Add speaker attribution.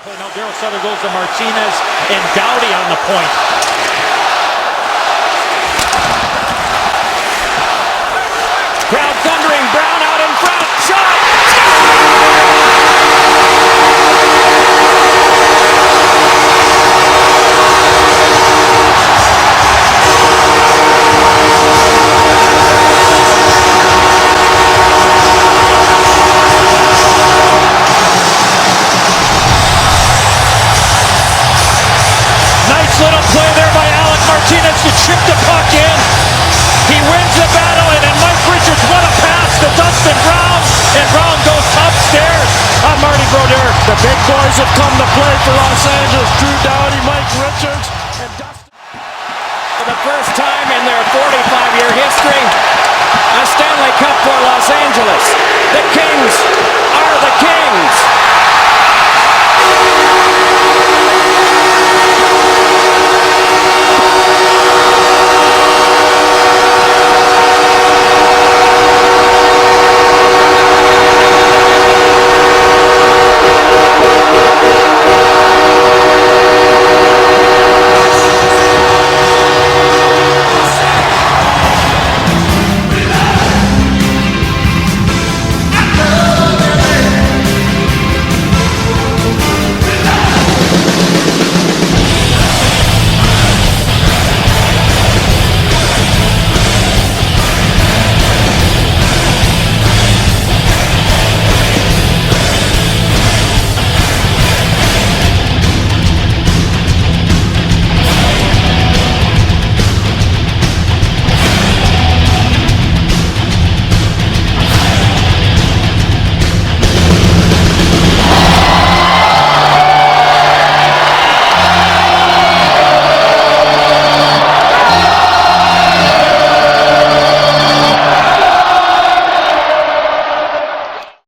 Speaker 1: Now Daryl Sutter goes to Martinez and Doughty on the point. Crowd thundering, Brown out in front, shot! Nice little play there by Alec Martinez to chip the puck in. He wins the battle, and then Mike Richards, what a pass to Dustin Brown, and Brown goes upstairs on Marty Brodeur.
Speaker 2: The big boys have come to play for Los Angeles. Drew Doughty, Mike Richards, and Dustin.
Speaker 1: For the first time in their 45-year history, a Stanley Cup for Los Angeles. The Kings are the Kings.